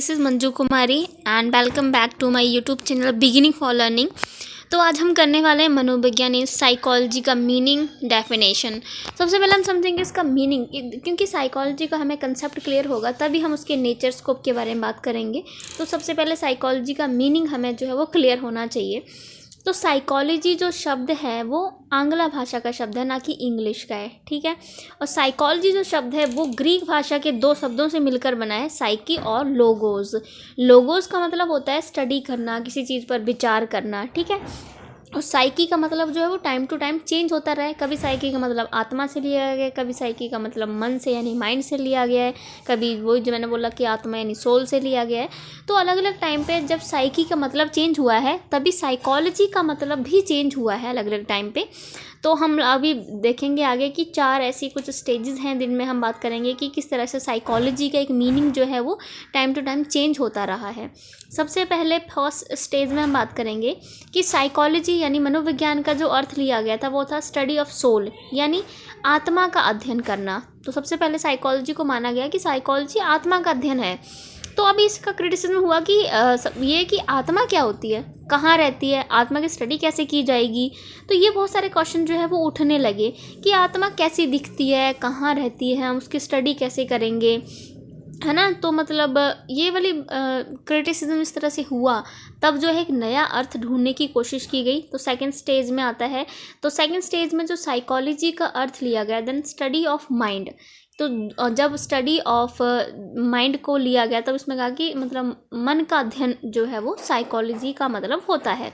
This is Manju Kumari and welcome back to my YouTube channel beginning for learning. तो आज हम करने वाले हैं मनोविज्ञान इस साइकोलॉजी का मीनिंग डेफिनेशन। सबसे पहले हम समझेंगे इसका मीनिंग, क्योंकि साइकोलॉजी का हमें कंसेप्ट क्लियर होगा तभी हम उसके नेचर स्कोप के बारे में बात करेंगे। तो सबसे पहले साइकोलॉजी का मीनिंग हमें जो है वो क्लियर होना चाहिए। तो साइकोलॉजी जो शब्द है वो आंग्ला भाषा का शब्द है, ना कि इंग्लिश का है, ठीक है। और साइकोलॉजी जो शब्द है वो ग्रीक भाषा के दो शब्दों से मिलकर बना है, साइकी और लोगोस। लोगोस का मतलब होता है स्टडी करना, किसी चीज़ पर विचार करना, ठीक है। और साइकी का मतलब जो है वो टाइम टू टाइम चेंज होता रहा है। कभी साइकी का मतलब आत्मा से लिया गया है, कभी साइकी का मतलब मन से यानी माइंड से लिया गया है, कभी वही जो मैंने बोला कि आत्मा यानी सोल से लिया गया है। तो अलग अलग टाइम पे जब साइकी का मतलब चेंज हुआ है तभी साइकोलॉजी का मतलब भी चेंज हुआ है अलग अलग टाइम पे। तो हम अभी देखेंगे आगे कि 4 ऐसी कुछ स्टेजेस हैं जिनमें हम बात करेंगे कि किस तरह से साइकोलॉजी का एक मीनिंग जो है वो टाइम टू टाइम चेंज होता रहा है। सबसे पहले फर्स्ट स्टेज में हम बात करेंगे कि साइकोलॉजी यानी मनोविज्ञान का जो अर्थ लिया गया था वो था स्टडी ऑफ सोल, यानी आत्मा का अध्ययन करना। तो सबसे पहले साइकोलॉजी को माना गया कि साइकोलॉजी आत्मा का अध्ययन है। तो अभी इसका क्रिटिसिज्म हुआ कि ये कि आत्मा क्या होती है, कहाँ रहती है, आत्मा की स्टडी कैसे की जाएगी। तो ये बहुत सारे क्वेश्चन जो है वो उठने लगे कि आत्मा कैसी दिखती है, कहाँ रहती है, हम उसकी स्टडी कैसे करेंगे, है ना। तो मतलब ये वाली क्रिटिसिज्म इस तरह से हुआ, तब जो है एक नया अर्थ ढूंढने की कोशिश की गई। तो सेकंड स्टेज में आता है। तो सेकंड स्टेज में जो साइकोलॉजी का अर्थ लिया गया, देन स्टडी ऑफ माइंड। तो जब स्टडी ऑफ माइंड को लिया गया तब इसमें कहा कि मतलब मन का अध्ययन जो है वो साइकोलॉजी का मतलब होता है।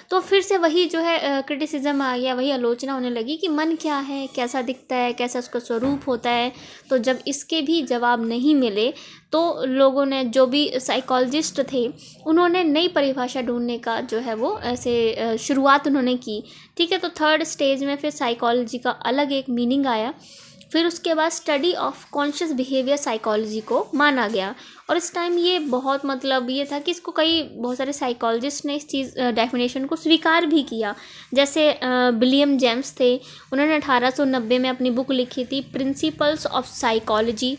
तो फिर से वही जो है क्रिटिसिज्म आ गया, वही आलोचना होने लगी कि मन क्या है, कैसा दिखता है, कैसा उसका स्वरूप होता है। तो जब इसके भी जवाब नहीं मिले तो लोगों ने, जो भी साइकोलॉजिस्ट थे, उन्होंने नई परिभाषा ढूंढने का जो है वो ऐसे शुरुआत उन्होंने की, ठीक है। तो थर्ड स्टेज में फिर साइकोलॉजी का अलग एक मीनिंग आया। फिर उसके बाद study of conscious behaviour psychology को माना गया। और इस टाइम ये बहुत मतलब ये था कि इसको बहुत सारे साइकोलॉजिस्ट ने इस चीज़ डेफिनेशन को स्वीकार भी किया। जैसे विलियम जेम्स थे, उन्होंने 1890 में अपनी बुक लिखी थी प्रिंसिपल्स ऑफ साइकोलॉजी।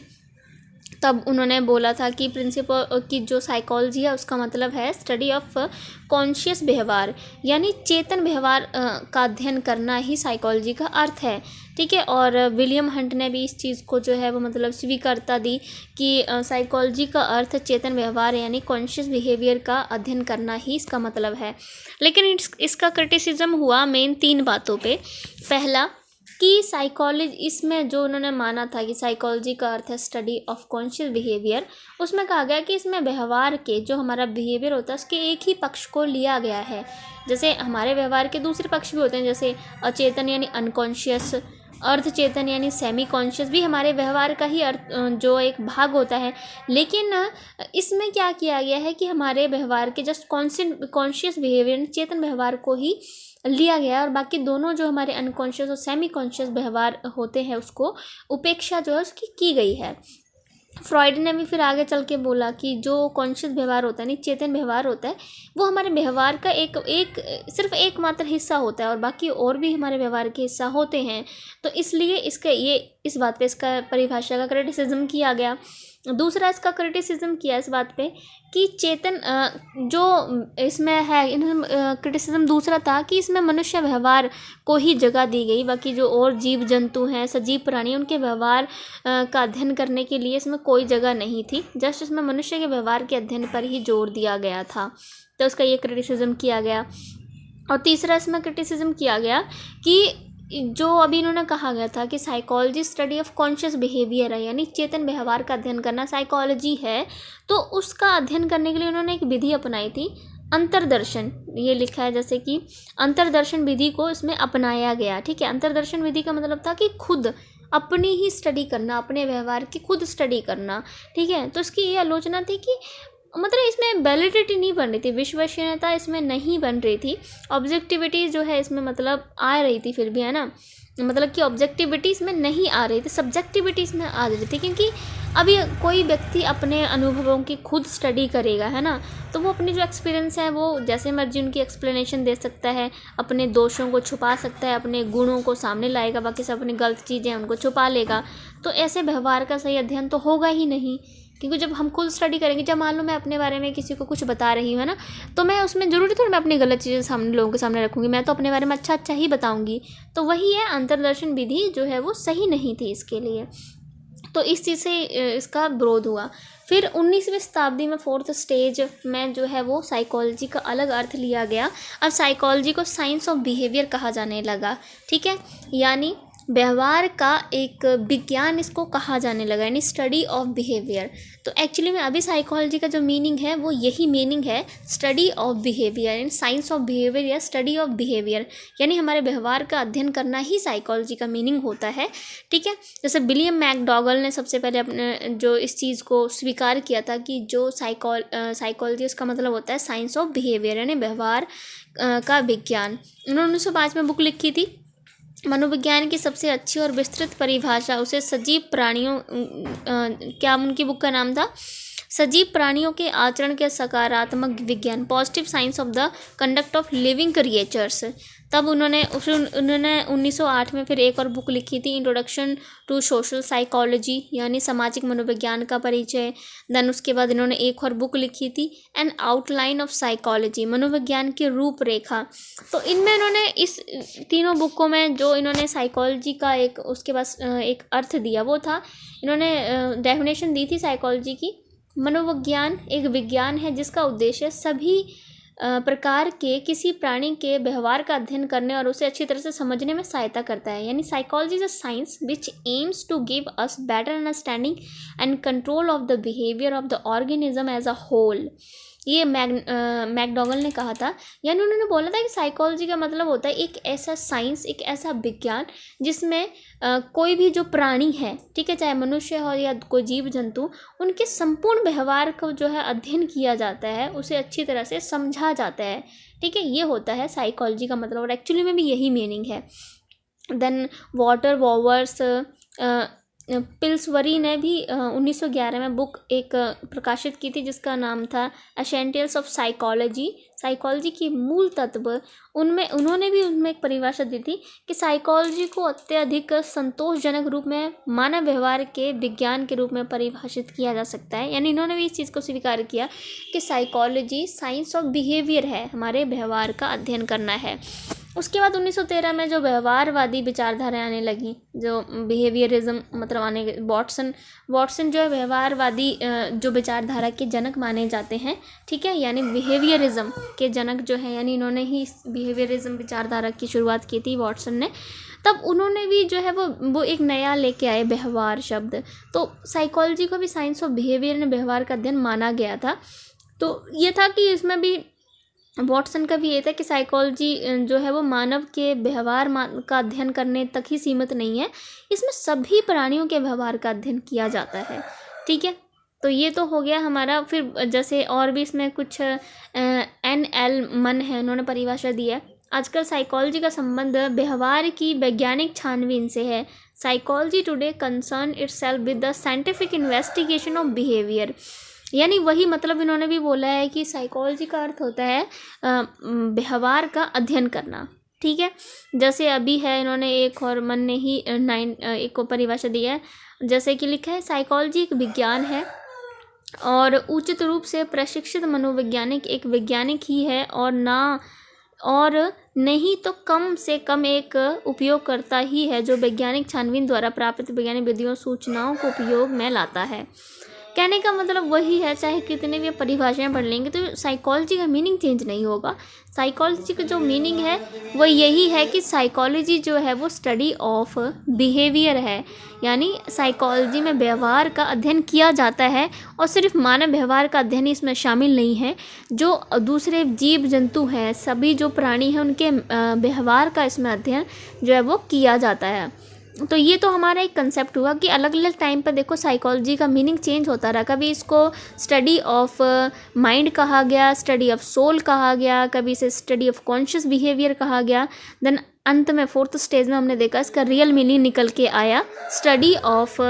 तब उन्होंने बोला था कि प्रिंसिपल की जो साइकोलॉजी है उसका मतलब है स्टडी ऑफ कॉन्शियस व्यवहार, यानी चेतन व्यवहार का अध्ययन करना ही साइकोलॉजी का अर्थ है, ठीक है। और विलियम हंट ने भी इस चीज़ को जो है वो मतलब स्वीकारता दी कि साइकोलॉजी का अर्थ चेतन व्यवहार यानी कॉन्शियस बिहेवियर का अध्ययन करना ही इसका मतलब है। लेकिन इसका क्रिटिसिज्म हुआ मेन 3 बातों पे। पहला कि साइकोलॉजी, इसमें जो उन्होंने माना था कि साइकोलॉजी का अर्थ है स्टडी ऑफ कॉन्शियस बिहेवियर, उसमें कहा गया कि इसमें व्यवहार के जो हमारा बिहेवियर होता है उसके एक ही पक्ष को लिया गया है। जैसे हमारे व्यवहार के दूसरे पक्ष भी होते हैं, जैसे अचेतन यानी अनकॉन्शियस, अर्धचेतन यानी सेमी कॉन्शियस भी हमारे व्यवहार का ही जो एक भाग होता है। लेकिन इसमें क्या किया गया है कि हमारे व्यवहार के जस्ट कॉन्शियस बिहेवियर, चेतन व्यवहार को ही लिया गया है, और बाकी दोनों जो हमारे अनकॉन्शियस और सेमी कॉन्शियस व्यवहार होते हैं उसको उपेक्षा जो है उसकी की गई है। फ्रॉइड ने भी फिर आगे चल के बोला कि जो कॉन्शियस व्यवहार होता है, नहीं चेतन व्यवहार होता है, वो हमारे व्यवहार का सिर्फ एकमात्र हिस्सा होता है और बाकी और भी हमारे व्यवहार के हिस्सा होते हैं। तो इसलिए इस बात पे इसका परिभाषा का क्रिटिसिज्म किया गया। दूसरा इसका क्रिटिसिज्म किया इस बात पे कि चेतन जो इसमें है, क्रिटिसिज्म दूसरा था कि इसमें मनुष्य व्यवहार को ही जगह दी गई, बाकी जो और जीव जंतु हैं, सजीव प्राणी, उनके व्यवहार का अध्ययन करने के लिए इसमें कोई जगह नहीं थी। जस्ट इसमें मनुष्य के व्यवहार के अध्ययन पर ही जोर दिया गया था। तो उसका ये क्रिटिसिज्म किया गया। और तीसरा इसमें क्रिटिसिज्म किया गया कि जो अभी इन्होंने कहा गया था कि psychology study of conscious behaviour है, यानी चेतन व्यवहार का अध्ययन करना साइकोलॉजी है, तो उसका अध्ययन करने के लिए उन्होंने एक विधि अपनाई थी, अंतर्दर्शन। ये लिखा है जैसे कि अंतर्दर्शन विधि को इसमें अपनाया गया, ठीक है। अंतर्दर्शन विधि का मतलब था कि खुद अपनी ही स्टडी करना, अपने व्यवहार की खुद स्टडी करना, ठीक है। तो इसकी ये आलोचना थी कि मतलब इसमें वैलिडिटी नहीं बन रही थी, विश्वसनीयता इसमें नहीं बन रही थी, ऑब्जेक्टिविटी जो है इसमें मतलब आ रही थी फिर भी, है ना। मतलब कि ऑब्जेक्टिविटी इसमें नहीं आ रही थी, सब्जेक्टिविटी इसमें आ रही थी, क्योंकि अभी कोई व्यक्ति अपने अनुभवों की खुद स्टडी करेगा, है ना, तो वो अपनी जो एक्सपीरियंस है वो जैसे मर्जी उनकी एक्सप्लेनेशन दे सकता है, अपने दोषों को छुपा सकता है, अपने गुणों को सामने लाएगा, बाकी सब अपनी गलत चीज़ें उनको छुपा लेगा। तो ऐसे व्यवहार का सही अध्ययन तो होगा ही नहीं, क्योंकि जब हम खुद स्टडी करेंगे, जब मान लो मैं अपने बारे में किसी को कुछ बता रही हूँ, है ना, तो मैं उसमें ज़रूरी थोड़ी मैं अपनी गलत चीज़ें सामने लोगों के सामने रखूँगी, मैं तो अपने बारे में अच्छा अच्छा ही बताऊँगी। तो वही है, अंतर्दर्शन विधि जो है वो सही नहीं थी इसके लिए, तो इस चीज़ से इसका विरोध हुआ। फिर 19वीं शताब्दी में 4th स्टेज में जो है वो साइकोलॉजी का अलग अर्थ लिया गया। अब साइकोलॉजी को साइंस ऑफ बिहेवियर कहा जाने लगा, ठीक है, यानी व्यवहार का एक विज्ञान इसको कहा जाने लगा, यानी स्टडी ऑफ बिहेवियर। तो एक्चुअली में अभी साइकोलॉजी का जो मीनिंग है वो यही मीनिंग है, study of behaviour and science of behaviour या स्टडी ऑफ बिहेवियर, यानी हमारे व्यवहार का अध्ययन करना ही साइकोलॉजी का मीनिंग होता है, ठीक है। जैसे विलियम मैकडॉगल ने सबसे पहले अपने जो इस चीज़ को स्वीकार किया था कि जो साइकोलॉजी उसका मतलब होता है साइंस ऑफ बिहेवियर, यानी व्यवहार का विज्ञान। उन्होंने 1905 में बुक लिखी थी, मनोविज्ञान की सबसे अच्छी और विस्तृत परिभाषा उसे सजीव प्राणियों क्या उनकी बुक का नाम था, सजीव प्राणियों के आचरण के सकारात्मक विज्ञान, positive science of the conduct of living creatures. तब उन्होंने 1908 में फिर एक और बुक लिखी थी, इंट्रोडक्शन टू सोशल साइकोलॉजी, यानी सामाजिक मनोविज्ञान का परिचय। देन उसके बाद इन्होंने एक और बुक लिखी थी, एन आउटलाइन ऑफ साइकोलॉजी, मनोविज्ञान की रूपरेखा। तो इनमें इन्होंने इस तीनों बुकों में जो इन्होंने साइकोलॉजी का एक उसके पास एक अर्थ दिया वो था, इन्होंने डेफिनेशन दी थी साइकोलॉजी की, मनोविज्ञान एक विज्ञान है जिसका उद्देश्य सभी प्रकार के किसी प्राणी के व्यवहार का अध्ययन करने और उसे अच्छी तरह से समझने में सहायता करता है, यानी psychology is a science which aims to give us better understanding and control of the behaviour of the organism as a whole. ये मैकडॉगल ने कहा था, यानी उन्होंने बोला था कि साइकोलॉजी का मतलब होता है एक ऐसा साइंस, एक ऐसा विज्ञान जिसमें कोई भी जो प्राणी है, ठीक है, चाहे मनुष्य हो या कोई जीव जंतु, उनके संपूर्ण व्यवहार को जो है अध्ययन किया जाता है, उसे अच्छी तरह से समझा जाता है, ठीक है, ये होता है साइकोलॉजी का मतलब, और एक्चुअली में भी यही मीनिंग है। देन वॉटर वॉवर्स पिल्सवरी ने भी 1911 में बुक एक प्रकाशित की थी जिसका नाम था एसेंशियल्स ऑफ साइकोलॉजी, साइकोलॉजी की मूल तत्व। उनमें उन्होंने भी उनमें एक परिभाषा दी थी कि साइकोलॉजी को अत्यधिक संतोषजनक रूप में मानव व्यवहार के विज्ञान के रूप में परिभाषित किया जा सकता है, यानी इन्होंने भी इस चीज़ को स्वीकार किया कि साइकोलॉजी साइंस ऑफ बिहेवियर है, हमारे व्यवहार का अध्ययन करना है। उसके बाद 1913 में जो व्यवहारवादी विचारधाराएं आने लगी, जो बिहेवियरिज्म मतलब आने, वॉटसन जो है व्यवहारवादी जो विचारधारा के जनक माने जाते हैं, ठीक है, यानी बिहेवियरिज्म के जनक जो है, यानी इन्होंने ही बिहेवियरिज्म विचारधारा की शुरुआत की थी वॉटसन ने। तब उन्होंने भी जो है वो एक नया लेके आए व्यवहार शब्द। तो साइकोलॉजी को भी साइंस ऑफ बिहेवियर ने व्यवहार का अध्ययन माना गया था। तो ये था कि इसमें भी वॉटसन का भी ये था कि साइकोलॉजी जो है वो मानव के व्यवहार का अध्ययन करने तक ही सीमित नहीं है, इसमें सभी प्राणियों के व्यवहार का अध्ययन किया जाता है, ठीक है। तो ये तो हो गया हमारा। फिर जैसे और भी इसमें कुछ NL मन है, उन्होंने परिभाषा दी है, आजकल साइकोलॉजी का संबंध व्यवहार की वैज्ञानिक छानबीन से है। Psychology today concern itself with the scientific investigation of behaviour, यानी वही मतलब इन्होंने भी बोला है कि साइकोलॉजी का अर्थ होता है व्यवहार का अध्ययन करना, ठीक है। जैसे अभी है, इन्होंने एक और मन ने ही एक को परिभाषा दी है, जैसे कि लिखा है, साइकोलॉजी एक विज्ञान है और उचित रूप से प्रशिक्षित मनोवैज्ञानिक एक वैज्ञानिक ही है, और नहीं तो कम से कम एक उपयोगकर्ता ही है जो वैज्ञानिक छानबीन द्वारा प्राप्त वैज्ञानिक विधियों सूचनाओं को उपयोग में लाता है। कहने का मतलब वही है, चाहे कितने भी परिभाषाएं पढ़ लेंगे तो साइकोलॉजी का मीनिंग चेंज नहीं होगा। साइकोलॉजी का जो मीनिंग है वो यही है कि साइकोलॉजी जो है वो स्टडी ऑफ बिहेवियर है, यानी साइकोलॉजी में व्यवहार का अध्ययन किया जाता है, और सिर्फ मानव व्यवहार का अध्ययन इसमें शामिल नहीं है, जो दूसरे जीव जंतु हैं, सभी जो प्राणी हैं, उनके व्यवहार का इसमें अध्ययन जो है वो किया जाता है। तो ये तो हमारा एक कंसेप्ट हुआ कि अलग अलग टाइम पर देखो साइकोलॉजी का मीनिंग चेंज होता रहा। कभी इसको स्टडी ऑफ माइंड कहा गया, स्टडी ऑफ सोल कहा गया, कभी इसे स्टडी ऑफ कॉन्शियस बिहेवियर कहा गया। देन अंत में 4th स्टेज में हमने देखा इसका रियल मीनिंग निकल के आया, स्टडी ऑफ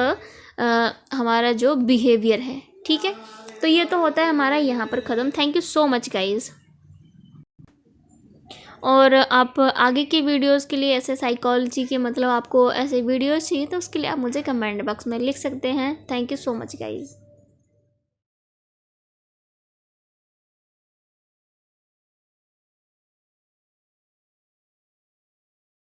हमारा जो बिहेवियर है, ठीक है। तो ये तो होता है हमारा यहाँ पर ख़त्म। Thank you so much guys. और आप आगे की वीडियोस के लिए ऐसे साइकोलॉजी के मतलब आपको ऐसे वीडियोस चाहिए तो उसके लिए आप मुझे कमेंट बॉक्स में लिख सकते हैं। Thank you so much guys.